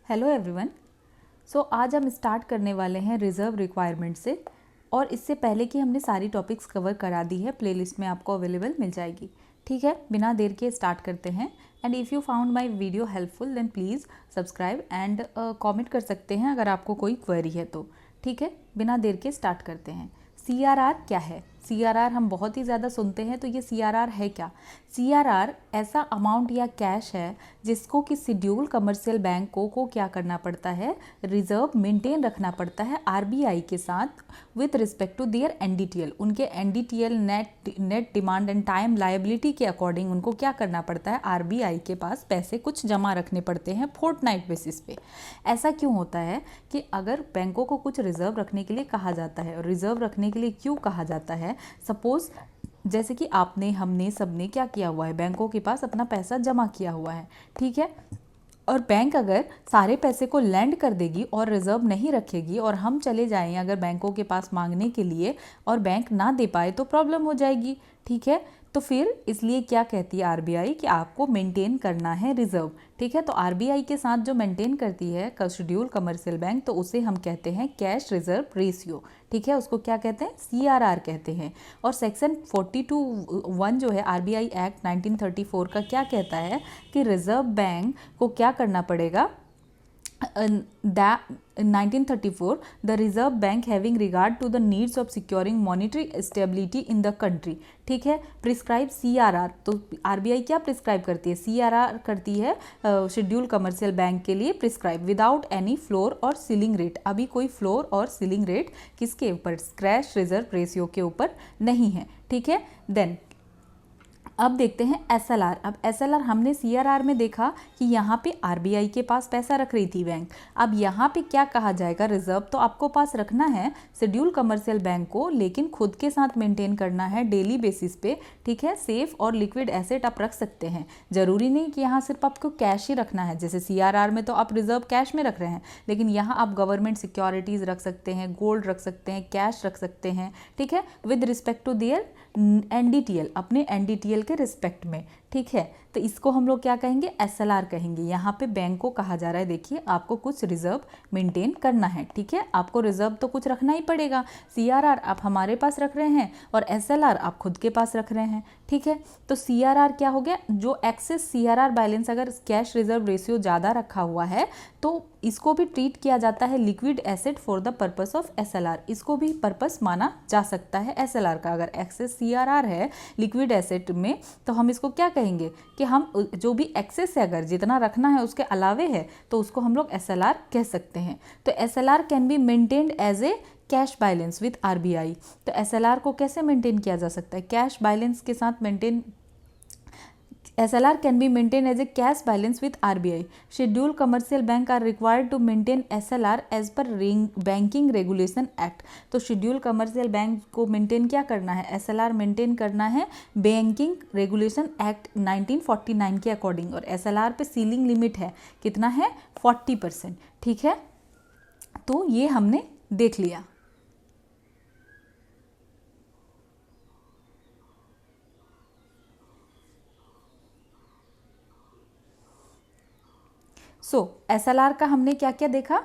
Hello everyone. आज हम start करने वाले हैं रिजर्व रिक्वायरमेंट से, और इससे पहले कि हमने सारी टॉपिक्स कवर करा दी है, प्लेलिस्ट में आपको अवेलेबल मिल जाएगी। ठीक है, बिना देर के स्टार्ट करते हैं। And if you found my video helpful then please subscribe and comment कर सकते हैं अगर आपको कोई क्वेरी है तो। ठीक है, बिना देर के स्टार्ट करते हैं। CRR क्या है? CRR हम बहुत ही ज़्यादा सुनते हैं, तो ये CRR है क्या? CRR ऐसा अमाउंट या कैश है जिसको कि शेड्यूल कमर्शियल बैंक को क्या करना पड़ता है, रिजर्व मेंटेन रखना पड़ता है RBI के साथ with respect to their NDTL। उनके NDTL net demand and time liability के अकॉर्डिंग उनको क्या करना पड़ता है, RBI के पास पैसे कुछ जमा रखने पड़ते हैं फोर्टनाइट बेसिस पे। ऐसा क्यों होता है कि अगर बैंकों को कुछ रिजर्व रखने के लिए कहा जाता है, और रिजर्व रखने के लिए क्यों कहा जाता है? सपोज जैसे कि आपने, हमने, सबने क्या किया हुआ है, बैंकों के पास अपना पैसा जमा किया हुआ है। ठीक है, और बैंक अगर सारे पैसे को लैंड कर देगी और रिजर्व नहीं रखेगी, और हम चले जाएं अगर बैंकों के पास मांगने के लिए और बैंक ना दे पाए तो प्रॉब्लम हो जाएगी। ठीक है, तो फिर इसलिए क्या कहती है RBI कि आपको मेंटेन करना है रिजर्व। ठीक है, तो RBI के साथ जो मेंटेन करती है शेड्यूल कमर्शियल बैंक, तो उसे हम कहते हैं कैश रिजर्व रेशियो। ठीक है, उसको क्या कहते हैं, CRR कहते हैं। और सेक्शन 42(1) जो है RBI एक्ट 1934 का क्या कहता है कि रिजर्व बैंक को क्या करना पड़ेगा, 1934, the reserve bank having regard to the needs of securing monetary stability in the country। ठीक है, प्रिस्क्राइब CRR, तो RBI क्या प्रिस्क्राइब करती है, CRR करती है शेड्यूल कमर्शियल बैंक के लिए प्रिस्क्राइब विदाउट एनी फ्लोर और सीलिंग रेट। अभी कोई फ्लोर और सीलिंग रेट किसके ऊपर, कैश रिजर्व रेशियो के ऊपर नहीं है। ठीक है, देन अब देखते हैं SLR। अब SLR हमने CRR में देखा कि यहाँ पे RBI के पास पैसा रख रही थी बैंक। अब यहाँ पे क्या कहा जाएगा, रिजर्व तो आपको पास रखना है शेड्यूल कमर्शियल बैंक को, लेकिन खुद के साथ मेंटेन करना है डेली बेसिस पे। ठीक है, सेफ और लिक्विड एसेट आप रख सकते हैं, जरूरी नहीं कि यहाँ सिर्फ आपको कैश ही रखना है। जैसे CRR में तो आप रिजर्व कैश में रख रहे हैं, लेकिन यहाँ आप गवर्नमेंट सिक्योरिटीज़ रख सकते हैं, गोल्ड रख सकते हैं, कैश रख सकते हैं। ठीक है, with respect to their NDTL, अपने NDTL के रिस्पेक्ट में। ठीक है, तो इसको हम लोग क्या कहेंगे, SLR कहेंगे। यहाँ पे बैंक को कहा जा रहा है, देखिए आपको कुछ रिजर्व मेंटेन करना है। ठीक है, आपको रिजर्व तो कुछ रखना ही पड़ेगा। CRR आप हमारे पास रख रहे हैं और SLR आप खुद के पास रख रहे हैं। ठीक है, तो CRR क्या हो गया, जो एक्सेस CRR बैलेंस अगर कैश रिजर्व रेशियो ज़्यादा रखा हुआ है तो इसको भी ट्रीट किया जाता है liquid asset for the purpose of SLR। इसको भी पर्पस माना जा सकता है SLR का। अगर एक्सेस CRR है लिक्विड एसेट में, तो हम इसको क्या कहेंगे कि हम जो भी एक्सेस है, अगर जितना रखना है उसके अलावे है, तो उसको हम लोग SLR कह सकते हैं। तो SLR can be maintained as a cash balance with RBI। तो SLR को कैसे मेंटेन किया जा सकता है, कैश बैलेंस के साथ maintain. SLR can be maintained as a cash balance with RBI. Scheduled commercial bank are required to maintain SLR as per Banking Regulation Act। तो शेड्यूल कमर्शियल बैंक को मेंटेन क्या करना है, SLR मेंटेन करना है banking regulation act 1949 के according. और SLR पे सीलिंग लिमिट है, कितना है, 40%। ठीक है, तो ये हमने देख लिया। SLR का हमने क्या क्या देखा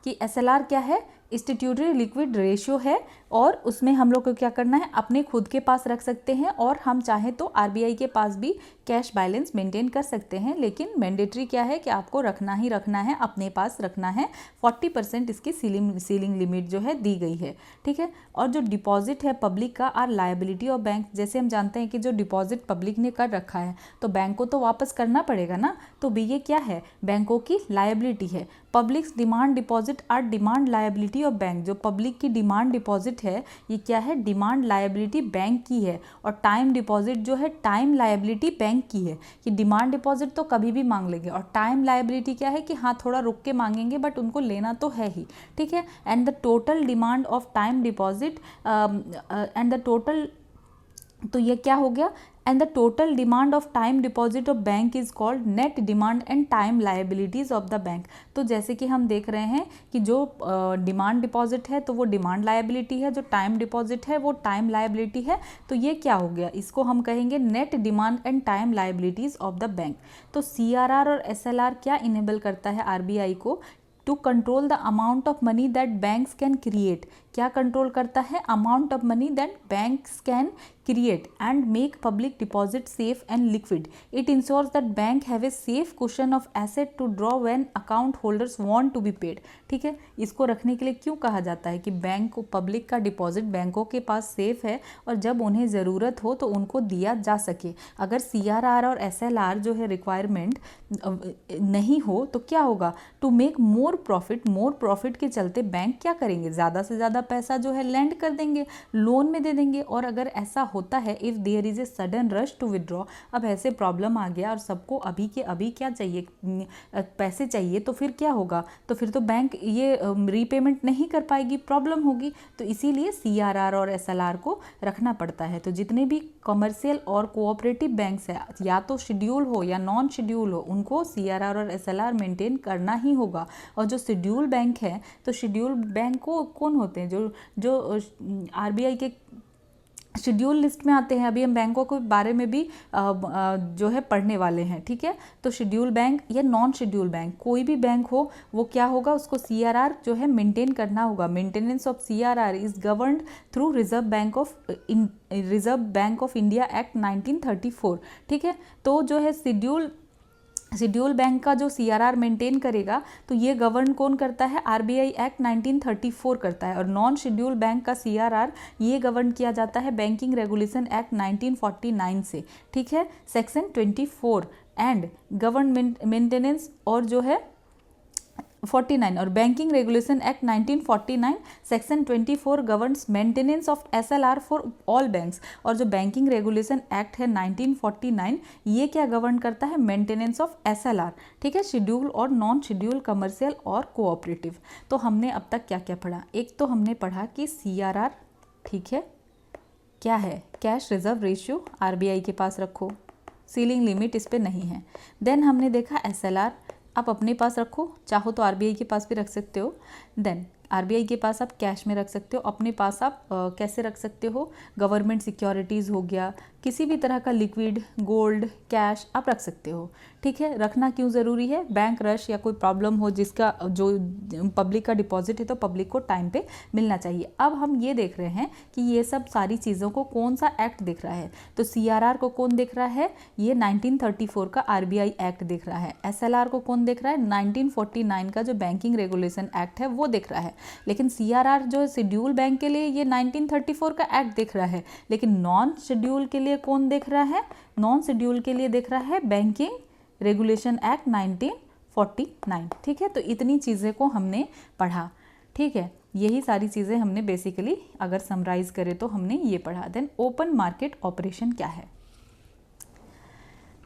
कि SLR क्या है, स्टैट्यूटरी लिक्विड रेशियो है, और उसमें हम लोग को क्या करना है, अपने खुद के पास रख सकते हैं, और हम चाहें तो RBI के पास भी कैश बैलेंस मेंटेन कर सकते हैं। लेकिन मैंडेटरी क्या है कि आपको रखना ही रखना है, अपने पास रखना है। 40% इसकी सीलिंग लिमिट जो है दी गई है। ठीक है, और जो डिपॉजिट है पब्लिक का आर लायबिलिटी ऑफ बैंक। जैसे हम जानते हैं कि जो डिपॉजिट पब्लिक ने कर रखा है तो बैंक को तो वापस करना पड़ेगा ना, तो भी ये क्या है, बैंकों की लायबिलिटी है। Public demand deposit are demand liability of bank. जो पब्लिक की डिमांड डिपॉजिट है, ये क्या है, डिमांड लायबिलिटी बैंक की है। और टाइम डिपॉजिट जो है, टाइम लायबिलिटी बैंक की है। कि डिमांड डिपॉजिट तो कभी भी मांग लेंगे, और टाइम लायबिलिटी क्या है कि हाँ थोड़ा रुक के मांगेंगे, बट उनको लेना तो है ही। ठीक है, and the total demand of time deposit and the total, तो ये क्या हो गया, and the total demand of time deposit of bank is called net demand and time liabilities of the bank. तो जैसे कि हम देख रहे हैं कि जो डिमांड डिपॉजिट है तो वो डिमांड लायबिलिटी है, जो टाइम डिपॉजिट है वो टाइम लायबिलिटी है। तो ये क्या हो गया, इसको हम कहेंगे net demand and time liabilities of the bank. तो CRR और SLR क्या इनेबल करता है RBI को, to control the amount of money that banks can create. क्या कंट्रोल करता है, amount of money that banks can create and make public deposit safe and liquid. It ensures that bank have a safe cushion of asset to draw when account holders want to be paid. ठीक है, इसको रखने के लिए क्यों कहा जाता है कि बैंक को, पब्लिक का डिपॉजिट बैंकों के पास सेफ है और जब उन्हें ज़रूरत हो तो उनको दिया जा सके। अगर CRR और SLR जो है रिक्वायरमेंट नहीं हो तो क्या होगा, टू मेक मोर प्रॉफिट के चलते बैंक क्या करेंगे, ज़्यादा से ज़्यादा पैसा जो है लैंड कर देंगे, लोन में दे देंगे। और अगर ऐसा होता है, if there is a sudden rush to withdraw, अब ऐसे प्रॉब्लम आ गया और सबको अभी के अभी क्या चाहिए, पैसे चाहिए, तो फिर क्या होगा, तो फिर तो बैंक ये रीपेमेंट नहीं कर पाएगी, प्रॉब्लम होगी। तो इसीलिए CRR और SLR को रखना पड़ता है। तो जितने भी कमर्शियल और कोऑपरेटिव बैंक्स है, या तो शेड्यूल हो या नॉन शेड्यूल हो, उनको CRR और SLR मेंटेन करना ही होगा। और जो शेड्यूल बैंक है, तो शेड्यूल बैंक को कौन होते हैं, जो RBI के शेड्यूल लिस्ट में आते हैं। अभी हम बैंकों के बारे में भी जो है पढ़ने वाले हैं, ठीक है। तो शेड्यूल बैंक या नॉन शेड्यूल बैंक, कोई भी बैंक हो वो क्या होगा, उसको CRR जो है मेंटेन करना होगा। Maintenance of CRR is governed through reserve bank of India act 1934, ठीक है। तो जो है शेड्यूल बैंक का जो CRR मेंटेन करेगा, तो ये गवर्न कौन करता है, RBI एक्ट 1934 करता है। और नॉन शेड्यूल बैंक का CRR ये गवर्न किया जाता है बैंकिंग रेगुलेशन एक्ट 1949 से, ठीक है, सेक्शन 24 एंड गवर्नमेंट मेंटेनेंस और जो है 49 और banking regulation act 1949 section 24 governs maintenance of SLR for all banks. और जो बैंकिंग रेगुलेशन एक्ट है 1949 ये क्या गवर्न करता है, मेंटेनेंस ऑफ SLR, ठीक है, शेड्यूल और नॉन शेड्यूल, कमर्शियल और कोऑपरेटिव। तो हमने अब तक क्या क्या पढ़ा, एक तो हमने पढ़ा कि CRR, ठीक है, क्या है, कैश रिजर्व रेशियो, RBI के पास रखो, सीलिंग लिमिट इस पे नहीं है। देन हमने देखा SLR, आप अपने पास रखो, चाहो तो RBI के पास भी रख सकते हो। देन RBI के पास आप कैश में रख सकते हो, अपने पास आप कैसे रख सकते हो, गवर्नमेंट सिक्योरिटीज़ हो गया, किसी भी तरह का लिक्विड, गोल्ड, कैश आप रख सकते हो, ठीक है। रखना क्यों ज़रूरी है, बैंक रश या कोई प्रॉब्लम हो जिसका जो पब्लिक का डिपॉजिट है तो पब्लिक को टाइम पे मिलना चाहिए। अब हम ये देख रहे हैं कि ये सब सारी चीज़ों को कौन सा एक्ट देख रहा है, तो CRR को कौन देख रहा है, ये 1934 का RBI एक्ट देख रहा है। SLR को कौन देख रहा है, 1949 का जो बैंकिंग रेगुलेशन एक्ट है वो देख रहा है। लेकिन CRR जो शेड्यूल बैंक के लिए ये 1934 का एक्ट देख रहा है, लेकिन नॉन शेड्यूल के लिए कौन देख रहा है, नॉन शेड्यूल के लिए देख रहा है बैंकिंग रेगुलेशन एक्ट 1949, ठीक है। तो इतनी चीज़ें को हमने पढ़ा, ठीक है, यही सारी चीज़ें हमने बेसिकली अगर समराइज करें तो हमने ये पढ़ा। देन ओपन मार्केट ऑपरेशन क्या है,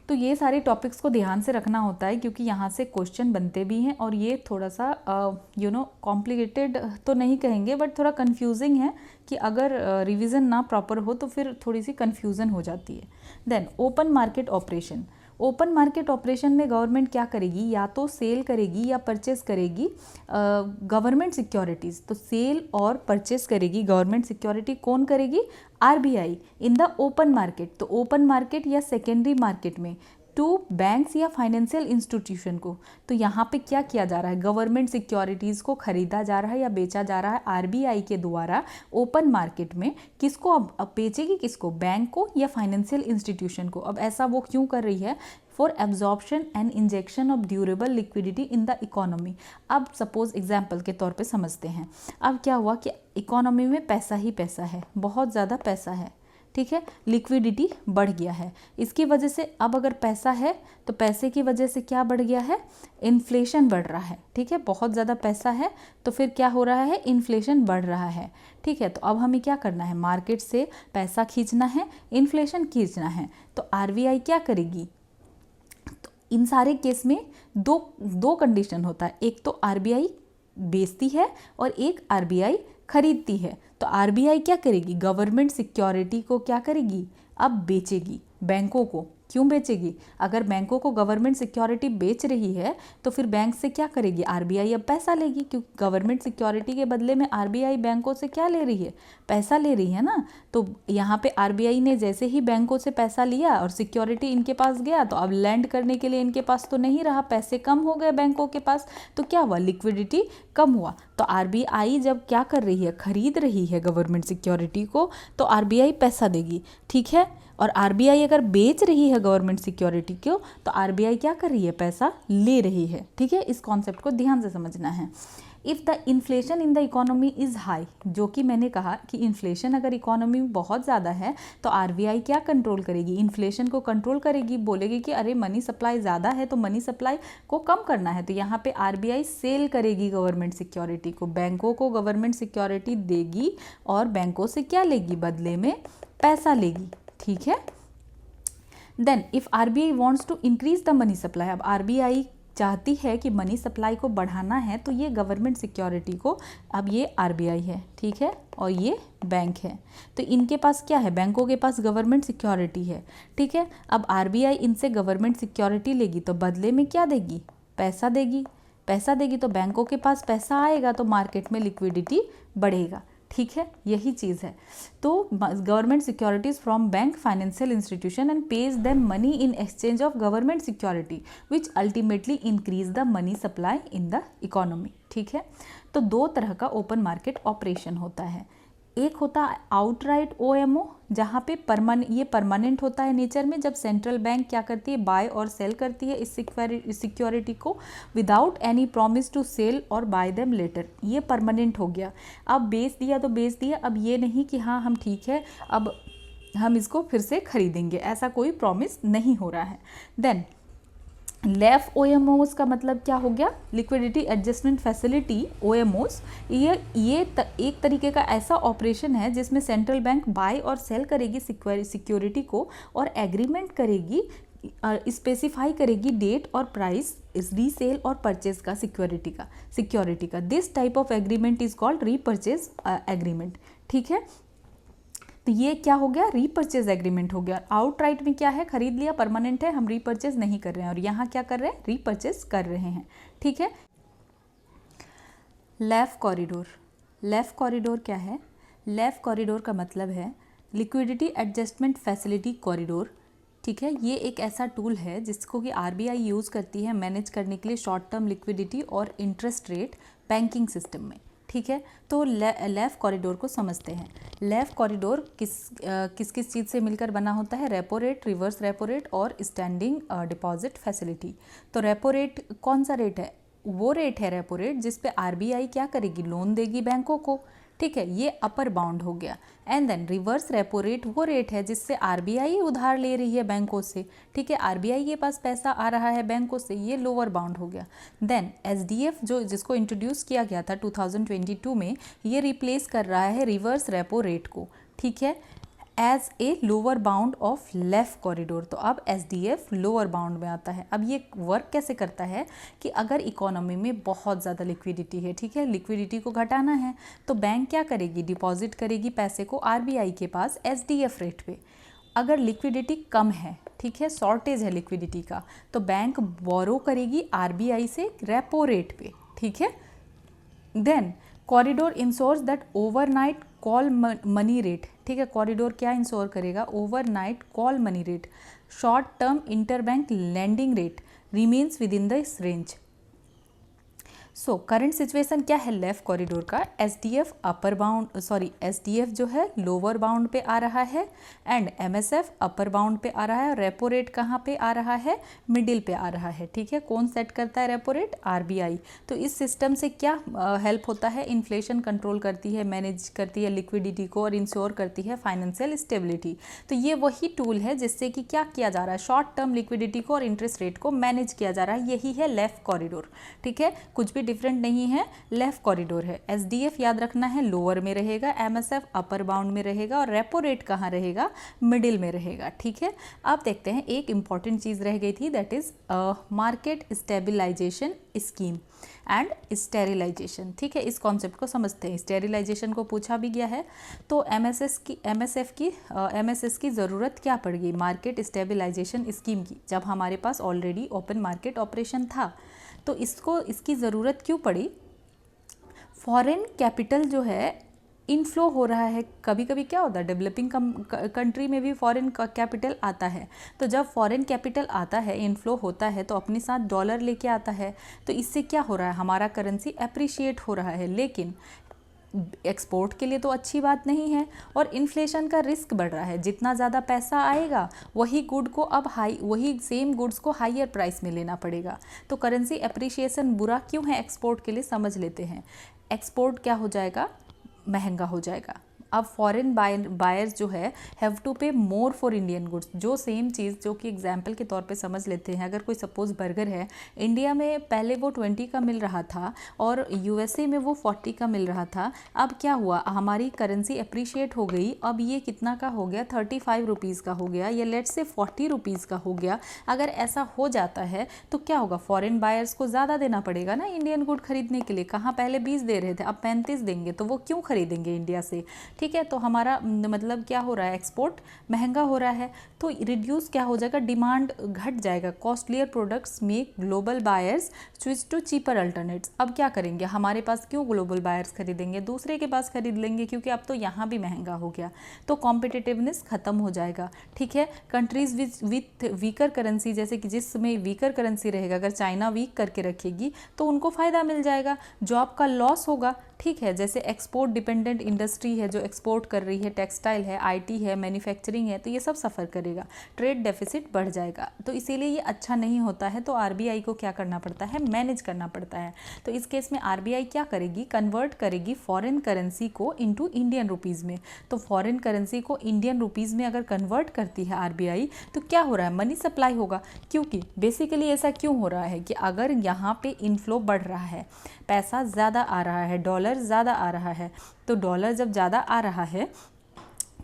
तो ये सारे टॉपिक्स को ध्यान से रखना होता है क्योंकि यहाँ से क्वेश्चन बनते भी हैं और ये थोड़ा सा कॉम्प्लिकेटेड तो नहीं कहेंगे बट थोड़ा कंफ्यूजिंग है कि अगर रिवीजन ना प्रॉपर हो तो फिर थोड़ी सी कंफ्यूजन हो जाती है। Then open market operation, open market operation में गवर्नमेंट क्या करेगी, या तो सेल करेगी या परचेस करेगी गवर्नमेंट सिक्योरिटीज़। तो सेल और परचेस करेगी गवर्नमेंट सिक्योरिटी कौन करेगी, RBI in the open market. तो ओपन मार्केट या सेकेंडरी मार्केट में टू बैंक्स या फाइनेंशियल इंस्टीट्यूशन को। तो यहाँ पे क्या किया जा रहा है, गवर्नमेंट सिक्योरिटीज़ को खरीदा जा रहा है या बेचा जा रहा है RBI के द्वारा ओपन मार्केट में। किसको अब बेचेगी, किसको, बैंक को या फाइनेंशियल इंस्टीट्यूशन को। अब ऐसा वो क्यों कर रही है, for absorption and injection of durable liquidity in the economy. अब सपोज एग्जाम्पल के तौर पे समझते हैं, अब क्या हुआ कि इकोनॉमी में पैसा ही पैसा है, बहुत ज़्यादा पैसा है, ठीक है, लिक्विडिटी बढ़ गया है। इसकी वजह से अब अगर पैसा है तो पैसे की वजह से क्या बढ़ गया है, इन्फ्लेशन बढ़ रहा है, ठीक है, बहुत ज़्यादा पैसा है तो फिर क्या हो रहा है, इन्फ्लेशन बढ़ रहा है, ठीक है। तो अब हमें क्या करना है, मार्केट से पैसा खींचना है, इन्फ्लेशन खींचना है। तो RBI क्या करेगी, तो इन सारे केस में दो कंडीशन होता है, एक तो RBI बेचती है और एक RBI खरीदती है। तो RBI क्या करेगी, गवर्नमेंट सिक्योरिटी को क्या करेगी, अब बेचेगी, बैंकों को। क्यों बेचेगी? अगर बैंकों को गवर्नमेंट सिक्योरिटी बेच रही है तो फिर बैंक से क्या करेगी? आरबीआई अब पैसा लेगी, क्योंकि गवर्नमेंट सिक्योरिटी के बदले में आरबीआई बैंकों से क्या ले रही है? पैसा ले रही है ना। तो यहाँ पे आरबीआई ने जैसे ही बैंकों से पैसा लिया और सिक्योरिटी इनके पास गया, तो अब लैंड करने के लिए इनके पास तो नहीं रहा, पैसे कम हो गए बैंकों के पास, तो क्या हुआ? लिक्विडिटी कम हुआ। तो आरबीआई जब क्या कर रही है? खरीद रही है गवर्नमेंट सिक्योरिटी को, तो आरबीआई पैसा देगी, ठीक है। और आरबीआई अगर बेच रही है गवर्नमेंट सिक्योरिटी को, तो आरबीआई क्या कर रही है? पैसा ले रही है, ठीक है। इस कॉन्सेप्ट को ध्यान से समझना है। If the inflation in the economy is high, जो कि मैंने कहा कि इन्फ्लेशन अगर इकोनॉमी में बहुत ज़्यादा है तो आरबीआई क्या कंट्रोल करेगी? इन्फ्लेशन को कंट्रोल करेगी, बोलेगी कि अरे मनी सप्लाई ज़्यादा है तो मनी सप्लाई को कम करना है। तो यहाँ पे आरबीआई सेल करेगी गवर्नमेंट सिक्योरिटी को, बैंकों को गवर्नमेंट सिक्योरिटी देगी और बैंकों से क्या लेगी? बदले में पैसा लेगी, ठीक है। Then if RBI wants to increase the money supply, अब आरबीआई चाहती है कि मनी सप्लाई को बढ़ाना है, तो ये गवर्नमेंट सिक्योरिटी को, अब ये आरबीआई है, ठीक है, और ये बैंक है, तो इनके पास क्या है? बैंकों के पास गवर्नमेंट सिक्योरिटी है, ठीक है। अब आरबीआई इनसे गवर्नमेंट सिक्योरिटी लेगी तो बदले में क्या देगी? पैसा देगी। पैसा देगी तो बैंकों के पास पैसा आएगा तो मार्केट में लिक्विडिटी बढ़ेगा, ठीक है, यही चीज़ है। तो government securities from bank financial institution and page them money in exchange of government security which ultimately increase the money supply in the economy, ठीक है। तो दो तरह का ओपन मार्केट ऑपरेशन होता है। एक होता है आउटराइट ओएमओ, जहाँ पे ये परमानेंट होता है नेचर में, जब सेंट्रल बैंक क्या करती है? बाय और सेल करती है इस सिक्योरिटी को without any promise to sell और बाय देम लेटर। ये परमानेंट हो गया। अब बेच दिया तो बेच दिया, अब ये नहीं कि हाँ हम ठीक है अब हम इसको फिर से खरीदेंगे, ऐसा कोई प्रॉमिस नहीं हो रहा है। देन लेफ ओएमओस का मतलब क्या हो गया? लिक्विडिटी एडजस्टमेंट फैसिलिटी, ओएमओस, ये एक तरीके का ऐसा ऑपरेशन है जिसमें सेंट्रल बैंक बाय और सेल करेगी सिक्योरिटी को और एग्रीमेंट करेगी, स्पेसिफाई करेगी डेट और प्राइस रीसेल और परचेज का सिक्योरिटी का। This type of agreement is called repurchase agreement, ठीक है। तो ये क्या हो गया? रीपरचेज एग्रीमेंट हो गया। आउटराइट में क्या है? खरीद लिया, परमानेंट है, हम रीपरचेज नहीं कर रहे हैं, और यहाँ क्या कर रहे हैं? रीपरचेज कर रहे हैं, ठीक है। लेफ कॉरिडोर, लेफ कॉरिडोर क्या है? लेफ कॉरिडोर का मतलब है लिक्विडिटी एडजस्टमेंट फैसिलिटी कॉरिडोर, ठीक है। ये एक ऐसा टूल है जिसको कि आरबीआई यूज़ करती है मैनेज करने के लिए शॉर्ट टर्म लिक्विडिटी और इंटरेस्ट रेट बैंकिंग सिस्टम में, ठीक है। तो लेफ कॉरिडोर को समझते हैं। लेफ कॉरिडोर किस चीज़ से मिलकर बना होता है? Repo rate, reverse repo rate और स्टैंडिंग डिपॉजिट फैसिलिटी। तो रेपो रेट कौन सा रेट है? वो रेट है रेपो रेट जिस पे आरबीआई क्या करेगी? लोन देगी बैंकों को, ठीक है, ये अपर बाउंड हो गया। And then reverse repo rate वो रेट है जिससे आरबीआई उधार ले रही है बैंकों से, ठीक है, आरबीआई के पास पैसा आ रहा है बैंकों से, ये लोअर बाउंड हो गया। देन एसडीएफ जो जिसको इंट्रोड्यूस किया गया था 2022 में, ये रिप्लेस कर रहा है रिवर्स रेपो रेट को, ठीक है, as a lower bound of LAF corridor. तो अब एसडीएफ लोअर बाउंड में आता है। अब ये वर्क कैसे करता है कि अगर इकोनॉमी में बहुत ज़्यादा लिक्विडिटी है, ठीक है, लिक्विडिटी को घटाना है, तो बैंक क्या करेगी? डिपॉजिट करेगी पैसे को आरबीआई के पास एसडीएफ रेट पे। अगर लिक्विडिटी कम है, ठीक है, शॉर्टेज है लिक्विडिटी का, तो बैंक बोरो करेगी आरबीआई से रेपो रेट पे, ठीक है। Then corridor ensures that overnight call money rate, ठीक है, कॉरिडोर क्या इंश्योर करेगा? Overnight call money rate, short term interbank lending rate remains within this range. So current situation क्या है लेफ कॉरिडोर का? एसडीएफ अपर बाउंड एसडीएफ जो है lower bound पे आ रहा है एंड एमएसएफ अपर बाउंड पे आ रहा है। रेपो रेट कहाँ पे आ रहा है? मिडिल पे आ रहा है, ठीक है। कौन सेट करता है रेपो रेट? आरबीआई। तो इस सिस्टम से क्या हेल्प होता है? इन्फ्लेशन कंट्रोल करती है, मैनेज करती है लिक्विडिटी को और इंश्योर करती है फाइनेंशियल स्टेबिलिटी। तो ये वही टूल है जिससे कि क्या किया जा रहा है? शॉर्ट टर्म लिक्विडिटी को और इंटरेस्ट रेट को मैनेज किया जा रहा है। यही है लेफ कॉरिडोर, ठीक है। कुछ भी डिफरेंट नहीं है, लेफ्ट कॉरिडोर है। SDF याद रखना है लोअर में रहेगा, MSF अपर बाउंड में रहेगा और रेपो रेट कहाँ रहेगा, मिडिल में रहेगा। ठीक है, अब देखते हैं एक इंपॉर्टेंट चीज़ रह गई थी, that is market stabilisation scheme and sterilisation. ठीक है, इस कॉन्सेप्ट को समझते हैं। स्टेरिलाइजेशन को पूछा भी गया है, तो MSS की ज़रूरत क्या पड़ गई, मार्केट स्टेबलाइजेशन स्कीम की, जब हमारे पास ऑलरेडी ओपन मार्केट ऑपरेशन था। तो इसकी ज़रूरत क्यों पड़ी, फॉरेन कैपिटल जो है इनफ्लो हो रहा है। कभी कभी क्या होता है, डेवलपिंग कंट्री में भी फॉरेन कैपिटल आता है, तो जब फॉरेन कैपिटल आता है, इनफ्लो होता है, तो अपने साथ डॉलर लेके आता है, तो इससे क्या हो रहा है, हमारा करेंसी अप्रिशिएट हो रहा है। लेकिन एक्सपोर्ट के लिए तो अच्छी बात नहीं है और इन्फ्लेशन का रिस्क बढ़ रहा है। जितना ज़्यादा पैसा आएगा वही गुड को अब वही सेम गुड्स को हाईयर प्राइस में लेना पड़ेगा। तो करेंसी अप्रिशिएशन बुरा क्यों है एक्सपोर्ट के लिए, समझ लेते हैं। एक्सपोर्ट क्या हो जाएगा, महंगा हो जाएगा। अब फॉरेन बायर्स जो है हैव टू पे मोर फॉर इंडियन गुड्स। जो सेम चीज़, जो कि एग्जांपल के तौर पे समझ लेते हैं, अगर कोई सपोज बर्गर है, इंडिया में पहले वो 20 का मिल रहा था और USA में वो 40 का मिल रहा था। अब क्या हुआ, हमारी करेंसी अप्रिशिएट हो गई, अब ये कितना का हो गया, 35 रुपीज़ का हो गया, या लेट्स से 40 रुपीज़ का हो गया। अगर ऐसा हो जाता है तो क्या होगा, फॉरेन बायर्स को ज़्यादा देना पड़ेगा ना इंडियन गुड खरीदने के लिए। कहाँ पहले 20 दे रहे थे, अब 35 देंगे, तो वो क्यों खरीदेंगे इंडिया से। ठीक है, तो हमारा मतलब क्या हो रहा है, एक्सपोर्ट महंगा हो रहा है, तो रिड्यूस क्या हो जाएगा, डिमांड घट जाएगा। Costlier products make global buyers switch to cheaper alternates. अब क्या करेंगे, हमारे पास क्यों ग्लोबल बायर्स खरीदेंगे, दूसरे के पास खरीद लेंगे, क्योंकि अब तो यहाँ भी महंगा हो गया, तो कॉम्पिटिटिवनेस खत्म हो जाएगा। ठीक है, कंट्रीज विथ वीकर करेंसी, जैसे कि जिसमें वीकर करेंसी रहेगा, अगर चाइना वीक करके रखेगी तो उनको फ़ायदा मिल जाएगा, जॉब का लॉस होगा। ठीक है, जैसे एक्सपोर्ट डिपेंडेंट इंडस्ट्री है जो एक्सपोर्ट कर रही है, टेक्सटाइल है, IT है, मैन्युफैक्चरिंग है, तो ये सब सफ़र करेगा, ट्रेड डेफिसिट बढ़ जाएगा। तो इसीलिए ये अच्छा नहीं होता है, तो RBI को क्या करना पड़ता है, मैनेज करना पड़ता है। तो इस केस में RBI क्या करेगी, कन्वर्ट करेगी फॉरेन करेंसी को इनटू इंडियन रुपीज़ में। तो फॉरेन करेंसी को इंडियन रुपीज़ में अगर कन्वर्ट करती है RBI, तो क्या हो रहा है, मनी सप्लाई होगा। क्योंकि बेसिकली ऐसा क्यों हो रहा है कि अगर यहाँ पे इनफ्लो बढ़ रहा है, पैसा ज़्यादा आ रहा है, डॉलर ज़्यादा आ रहा है, तो डॉलर जब ज़्यादा आ रहा है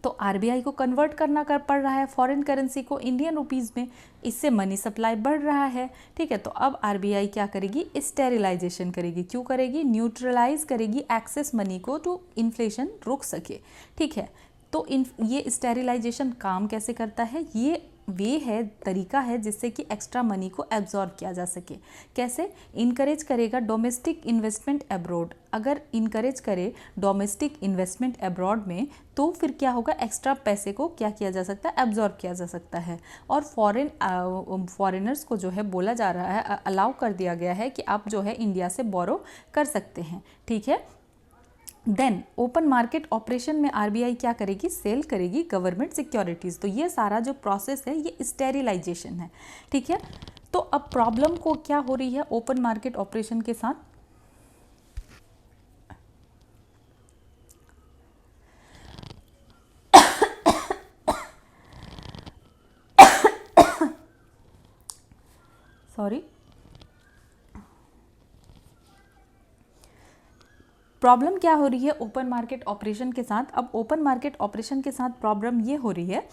तो RBI को कन्वर्ट करना पड़ रहा है फॉरेन करेंसी को इंडियन रुपीज़ में, इससे मनी सप्लाई बढ़ रहा है। ठीक है, तो अब RBI क्या करेगी, स्टेरिलाइजेशन करेगी। क्यों करेगी, न्यूट्रलाइज करेगी एक्सेस मनी को, तो इन्फ्लेशन रुक सके। ठीक है, तो ये स्टेरिलाइजेशन काम कैसे करता है, ये वे है, तरीका है जिससे कि एक्स्ट्रा मनी को एब्जॉर्ब किया जा सके। कैसे, इनकरेज करेगा डोमेस्टिक इन्वेस्टमेंट अब्रॉड। अगर इनकरेज करे डोमेस्टिक इन्वेस्टमेंट अब्रॉड में, तो फिर क्या होगा, एक्स्ट्रा पैसे को क्या किया जा सकता है, एब्जॉर्ब किया जा सकता है। और फॉरेनर्स को जो है बोला जा रहा है, अलाउ कर दिया गया है कि आप जो है इंडिया से बोरो कर सकते हैं। ठीक है, देन ओपन मार्केट ऑपरेशन में RBI क्या करेगी, सेल करेगी गवर्नमेंट सिक्योरिटीज़। तो ये सारा जो प्रोसेस है ये स्टेरिलाइजेशन है। ठीक है, तो अब प्रॉब्लम को क्या हो रही है ओपन मार्केट ऑपरेशन के साथ, सॉरी, प्रॉब्लम क्या हो रही है ओपन मार्केट ऑपरेशन के साथ। अब ओपन मार्केट ऑपरेशन के साथ प्रॉब्लम ये हो रही है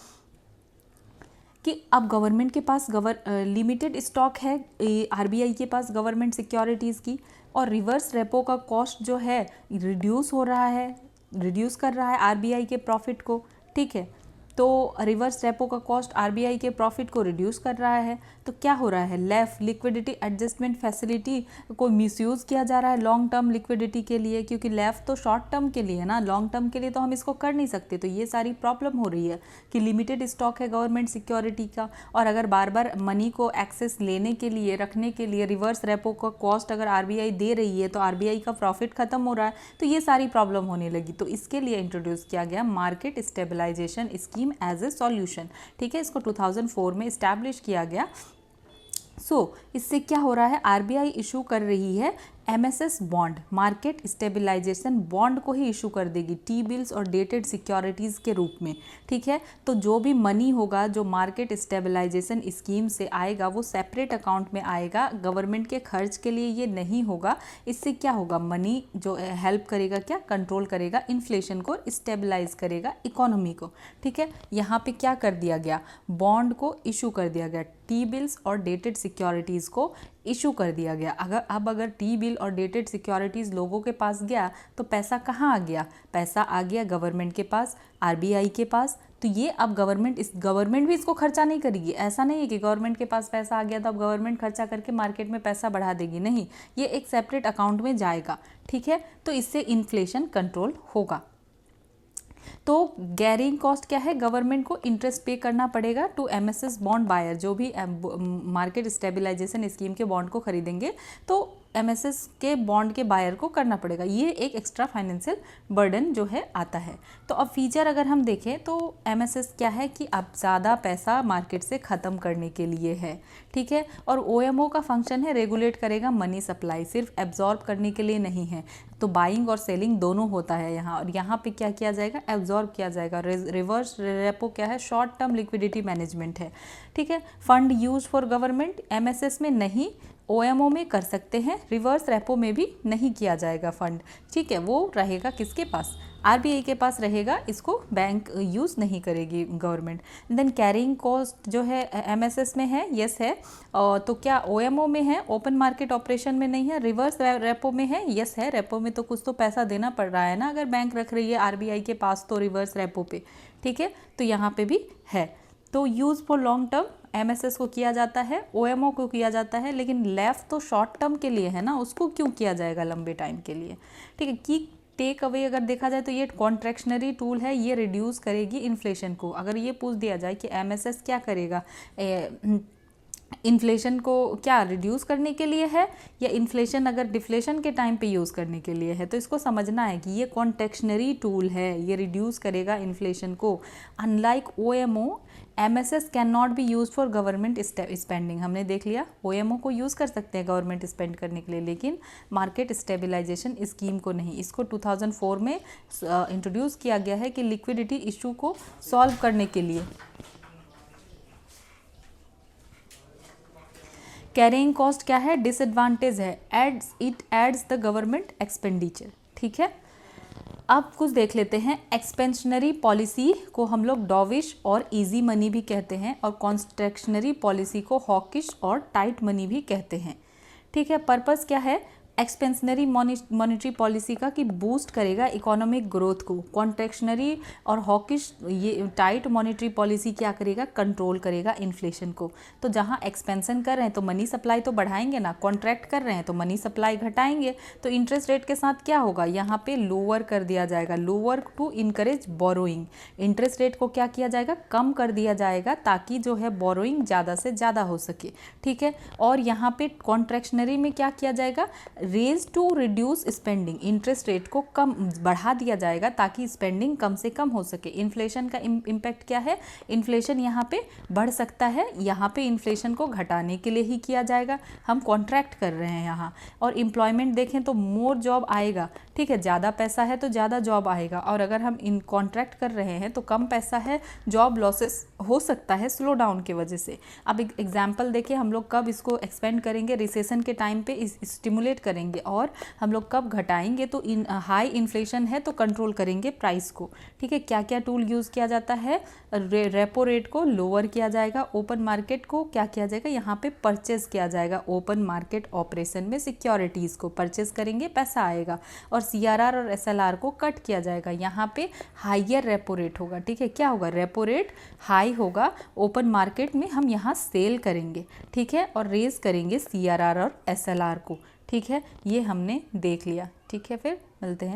कि अब गवर्नमेंट के पास लिमिटेड स्टॉक है RBI के पास गवर्नमेंट सिक्योरिटीज़ की, और रिवर्स रेपो का कॉस्ट जो है रिड्यूस हो रहा है, रिड्यूस कर रहा है RBI के प्रॉफिट को। ठीक है, तो रिवर्स रेपो का कॉस्ट RBI के प्रॉफिट को रिड्यूस कर रहा है, तो क्या हो रहा है, लेफ लिक्विडिटी एडजस्टमेंट फैसिलिटी को मिसयूज़ किया जा रहा है लॉन्ग टर्म लिक्विडिटी के लिए, क्योंकि लेफ तो शॉर्ट टर्म के लिए है ना, लॉन्ग टर्म के लिए तो हम इसको कर नहीं सकते। तो ये सारी प्रॉब्लम हो रही है कि लिमिटेड स्टॉक है गवर्नमेंट सिक्योरिटी का, और अगर बार बार मनी को एक्सेस लेने के लिए, रखने के लिए रिवर्स रेपो का कॉस्ट अगर RBI दे रही है, तो RBI का प्रॉफिट खत्म हो रहा है, तो ये सारी प्रॉब्लम होने लगी। तो इसके लिए इंट्रोड्यूस किया गया market stabilisation scheme as a solution. ठीक है, इसको 2004 में इस्टेब्लिश किया गया। इससे क्या हो रहा है, RBI इशू कर रही है MSS bond market stabilization bond को ही इशू कर देगी टी बिल्स और डेटेड सिक्योरिटीज़ के रूप में, ठीक है। तो जो भी मनी होगा जो मार्केट स्टेबलाइजेशन स्कीम से आएगा वो सेपरेट अकाउंट में आएगा, गवर्नमेंट के खर्च के लिए ये नहीं होगा। इससे क्या होगा, मनी जो हेल्प करेगा, क्या कंट्रोल करेगा इन्फ्लेशन को, स्टेबलाइज करेगा इकोनॉमी को, ठीक है। यहाँ पे क्या कर दिया गया, बॉन्ड को इशू कर दिया गया, टी बिल्स और डेटेड सिक्योरिटीज़ को इशू कर दिया गया। अगर टी बिल और डेटेड सिक्योरिटीज़ लोगों के पास गया तो पैसा कहाँ आ गया, पैसा आ गया गवर्नमेंट के पास, आरबीआई के पास। तो ये अब गवर्नमेंट भी इसको खर्चा नहीं करेगी। ऐसा नहीं है कि गवर्नमेंट के पास पैसा आ गया तो अब गवर्नमेंट खर्चा करके मार्केट में पैसा बढ़ा देगी, नहीं, ये एक सेपरेट अकाउंट में जाएगा, ठीक है। तो इससे इन्फ्लेशन कंट्रोल होगा। तो कैरिंग कॉस्ट क्या है, गवर्नमेंट को इंटरेस्ट पे करना पड़ेगा टू एमएसएस बॉन्ड बायर, जो भी मार्केट स्टेबलाइजेशन स्कीम के बॉन्ड को खरीदेंगे तो एमएसएस के बॉन्ड के बायर को करना पड़ेगा। ये एक एक्स्ट्रा फाइनेंशियल बर्डन जो है आता है। तो अब फीचर अगर हम देखें तो एमएसएस क्या है कि अब ज़्यादा पैसा मार्केट से ख़त्म करने के लिए है, ठीक है। और ओएमओ का फंक्शन है रेगुलेट करेगा मनी सप्लाई, सिर्फ एब्जॉर्ब करने के लिए नहीं है। तो बाइंग और सेलिंग दोनों होता है यहाँ, और यहाँ पे क्या किया जाएगा, एब्जॉर्ब किया जाएगा। रिवर्स रेपो क्या है, शॉर्ट टर्म लिक्विडिटी मैनेजमेंट है, ठीक है। Fund use for government MSS में नहीं, ओएमओ में कर सकते हैं, रिवर्स रेपो में भी नहीं किया जाएगा फंड, ठीक है। वो रहेगा किसके पास, आरबीआई के पास रहेगा, इसको बैंक यूज़ नहीं करेगी गवर्नमेंट। देन कैरिंग कॉस्ट जो है एमएसएस में है, यस है। तो क्या ओएमओ में है, ओपन मार्केट ऑपरेशन में नहीं है। रिवर्स रेपो में है, यस है। रेपो में तो कुछ तो पैसा देना पड़ रहा है ना, अगर बैंक रख रही है आरबीआई के पास तो रिवर्स रेपो पे, ठीक है। तो यहाँ पे भी है। तो use for long term MSS को किया जाता है, ओएमओ को किया जाता है, लेकिन लेफ्ट तो शॉर्ट टर्म के लिए है ना, उसको क्यों किया जाएगा लंबे टाइम के लिए, ठीक है। की टेक अवे अगर देखा जाए तो ये कॉन्ट्रैक्शनरी टूल है, ये रिड्यूस करेगी इन्फ्लेशन को। अगर ये पूछ दिया जाए कि एमएसएस क्या करेगा, इन्फ्लेशन को क्या रिड्यूस करने के लिए है या इन्फ्लेशन अगर डिफ्लेशन के टाइम पे यूज़ करने के लिए है, तो इसको समझना है कि ये कॉन्ट्रैक्शनरी टूल है, ये रिड्यूस करेगा इन्फ्लेशन को। Unlike OMO MSS can not be use for government spending, हमने देख लिया ओएमओ को यूज़ कर सकते हैं गवर्नमेंट स्पेंड करने के लिए, लेकिन मार्केट स्टेबलाइजेशन स्कीम को नहीं। इसको 2004 में इंट्रोड्यूस किया गया है कि लिक्विडिटी इशू को सॉल्व करने के लिए। कैरिंग कॉस्ट क्या है, डिसएडवांटेज है, it adds the government expenditure, ठीक है। अब कुछ देख लेते हैं। एक्सपेंशनरी पॉलिसी को हम लोग डॉविश और इजी मनी भी कहते हैं, और कॉन्ट्रैक्शनरी पॉलिसी को हॉकिश और टाइट मनी भी कहते हैं, ठीक है। पर्पस क्या है एक्सपेंशनरी मॉनेटरी पॉलिसी का, कि बूस्ट करेगा इकोनॉमिक ग्रोथ को। कॉन्ट्रैक्शनरी और हॉकिश ये टाइट मॉनेटरी पॉलिसी क्या करेगा, कंट्रोल करेगा इन्फ्लेशन को। तो जहाँ एक्सपेंशन कर रहे हैं तो मनी सप्लाई तो बढ़ाएंगे ना, कॉन्ट्रैक्ट कर रहे हैं तो मनी सप्लाई घटाएंगे। तो इंटरेस्ट रेट के साथ क्या होगा, यहाँ पे लोअर कर दिया जाएगा, lower to encourage borrowing. Interest rate को क्या किया जाएगा, कम कर दिया जाएगा, ताकि जो है बोरोइंग ज़्यादा से ज़्यादा हो सके, ठीक है। और यहाँ पे कॉन्ट्रैक्शनरी में क्या किया जाएगा, raise to reduce spending, interest rate को कम बढ़ा दिया जाएगा ताकि स्पेंडिंग कम से कम हो सके। इन्फ्लेशन का इम्पैक्ट क्या है, इन्फ्लेशन यहाँ पे बढ़ सकता है, यहाँ पे इन्फ्लेशन को घटाने के लिए ही किया जाएगा। हम कॉन्ट्रैक्ट कर रहे हैं यहाँ। और एम्प्लॉयमेंट देखें तो मोर जॉब आएगा, ठीक है, ज़्यादा पैसा है तो ज़्यादा जॉब आएगा। और अगर हम इन कॉन्ट्रैक्ट कर रहे हैं तो कम पैसा है, जॉब लॉसेस हो सकता है स्लो डाउन की वजह से। अब एक एग्जाम्पल देखिए, हम लोग कब इसको एक्सपेंड करेंगे, रिसेशन के टाइम पे स्टिमुलेट करेंगे, और हम लोग कब घटाएंगे, तो हाई इन्फ्लेशन है तो कंट्रोल करेंगे प्राइस को, ठीक है। क्या क्या टूल यूज़ किया जाता है, रेपो रेट को लोअर किया जाएगा, ओपन मार्केट को क्या किया जाएगा, यहाँ पे परचेज किया जाएगा, ओपन मार्केट ऑपरेशन में सिक्योरिटीज़ को परचेज करेंगे, पैसा आएगा। और सीआरआर और एसएलआर को कट किया जाएगा, यहाँ पे हाइयर रेपो रेट होगा, ठीक है। क्या होगा, रेपो रेट हाई होगा, ओपन मार्केट में हम यहाँ सेल करेंगे, ठीक है, और रेज करेंगे सीआरआर और एसएलआर को, ठीक है। ये हमने देख लिया, ठीक है। फिर मिलते हैं।